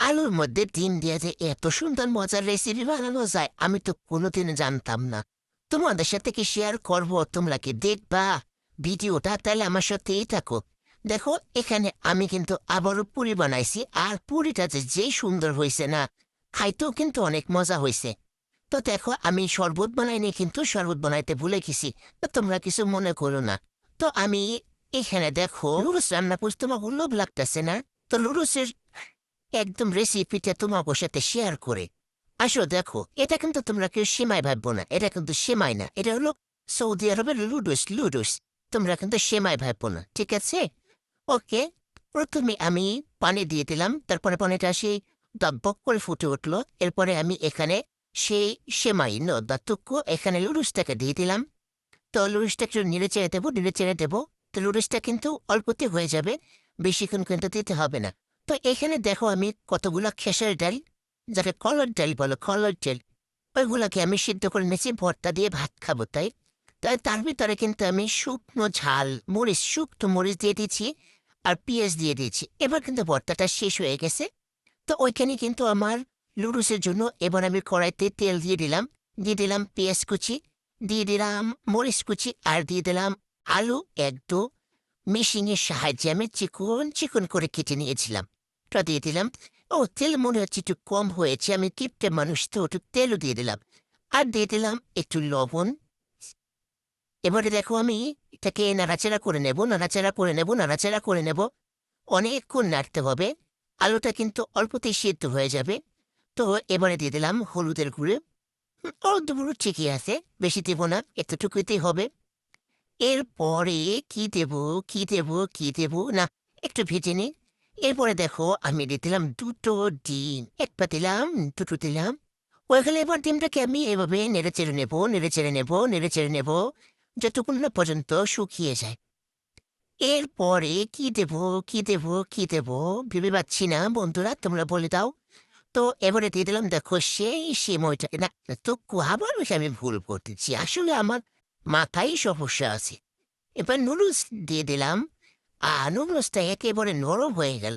আলুর মধ্যে ডিম দিয়ে যে এত সুন্দর মজার রেসিপি বানানো যায় আমি তো কোনোদিনও জানতাম না। তোমাদের সাথে কি শেয়ার করব, তোমরা কি দেখবা ভিডিওটা? তাহলে আমার সাথেই থাকো। দেখো, এখানে আমি কিন্তু আবারও পুরি বানাইছি, আর পুরিটা যে সুন্দর হয়েছে না, খাইতেও কিন্তু অনেক মজা হয়েছে। তো দেখো, আমি শরবত বানাইনি, কিন্তু শরবত বানাইতে ভুলে গেছি। তো তোমরা কিছু মনে করো না। তো আমি এখানে দেখো লুরুস রান্না করতে তোমার লোভ লাগতেছে না? তো লুরুসের একদম রেসিপিটা তোমাকে সাথে শেয়ার করে আসো। দেখো, এটা কিন্তু তোমরা কেউ সেমাই ভাববো না, এটা কিন্তু সেমাই না, এটা হলো সৌদি আরবের লুডুস লুডুস। তোমরা কিন্তু সেমাই ভাববো না, ঠিক আছে? ওকে। প্রথমে আমি পানি দিয়ে দিলাম, তারপরে পানিটা সেই দকবক করে ফুটে উঠলো। এরপরে আমি এখানে সেই সেমাই নদাতক্য এখানে লুডুসটাকে দিয়ে দিলাম। তো লুডুসটা একটু নেড়ে চেড়ে দেবো। তো লুডুসটা কিন্তু অল্পতে হয়ে যাবে, বেশিক্ষণ কিন্তু দিতে হবে না। তো এখানে দেখো, আমি কতগুলা খেসার ডাল, যাকে কলার ডাল বলো, কলার ডাল, ওইগুলাকে আমি সিদ্ধ করে নিয়েছি ভর্তা দিয়ে ভাত খাবো। তাই তাই তার ভিতরে কিন্তু আমি শুকনো ঝাল মরিচ, শুকনো মরিচ দিয়ে দিয়েছি, আর পেঁয়াজ দিয়ে দিয়েছি। এবার কিন্তু ভর্তাটা শেষ হয়ে গেছে। তো ওইখানে কিন্তু আমার লুডুসের জন্য এবার আমি কড়াইতে তেল দিয়ে দিলাম পেঁয়াজ কুচি, দিয়ে দিলাম মরিচ কুচি, আর দিয়ে দিলাম আলু একদম মেশিনের সাহায্যে আমি চিকন চিকন করে কেটে নিয়েছিলাম। তো দিয়ে দিলাম। ও, তেল মনে হচ্ছে একটু কম হয়েছে, আমি কিপটে মানুষ তো, একটু তেলও দিয়ে দিলাম। আর দিয়ে দিলাম একটু লবণ। এবারে দেখো, আমি এটাকে নাড়াচাড়া করে নেব, নাড়াচাড়া করে নেব, নাড়াচাড়া করে নেব। অনেকক্ষণ নাড়তে হবে, আলুটা কিন্তু অল্পতেই সিদ্ধ হয়ে যাবে। তো এবারে দিয়ে দিলাম হলুদের গুঁড়ো। হলুদ গুঁড়ো ঠিকই আছে, বেশি দেব না, এতটুকুতেই হবে। এরপরে কি দেব না, একটু ভেজে নিই। এরপরে দেখো, আমি দিয়ে দিলাম দুটো ডিম, একটা দিলাম, দুটো দিলাম। ওইখানে এবার ডিমটাকে আমি এভাবে নেড়ে চেড়ে নেব যতক্ষণ না পর্যন্ত শুকিয়ে যায়। এরপরে কি দেব ভেবে পাচ্ছি না, বন্ধুরা তোমরা বলে দাও। তো এবারে দিয়ে দিলাম, দেখো সেই সময়টাকে না। তো আবার আমি ভুল করতেছি, আসলে আমার মাথায় সমস্যা আছে। এবার নুডলস দিয়ে দিলাম, আর নুডলসটা একেবারে নরম হয়ে গেল।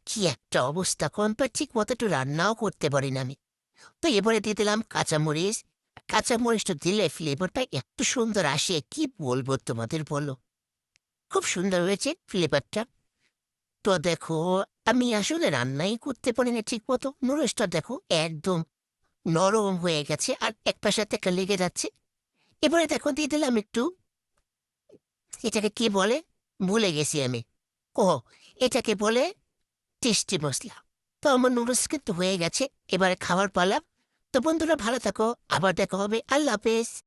কি একটা অবস্থা, কম্পার ঠিক মতো একটু রান্নাও করতে পারি না আমি। তো এবারে দিয়ে দিলাম কাঁচামরিচ। কাঁচামরিচটা দিলে ফ্লেভারটা এত সুন্দর আসে, কি বলবো তোমাদের, বলো। খুব সুন্দর হয়েছে ফ্লেভারটা। তো দেখো, আমি আসলে রান্নাই করতে পারি না ঠিক মতো। নুডলসটা দেখো একদম নরম হয়ে গেছে, আর একটা সাথে একটা লেগে যাচ্ছে। এবারে দেখো দিয়ে দিলাম একটু, এটাকে কি বলে ভুলে গেছি আমি। ও, এটাকে বলে টেস্টি মশলা। তো আমার নুডলস কিন্তু হয়ে গেছে, এবারে খাবার পালা। তো বন্ধুরা ভালো থাকো, আবার দেখা হবে, আল্লাহ হাফেজ।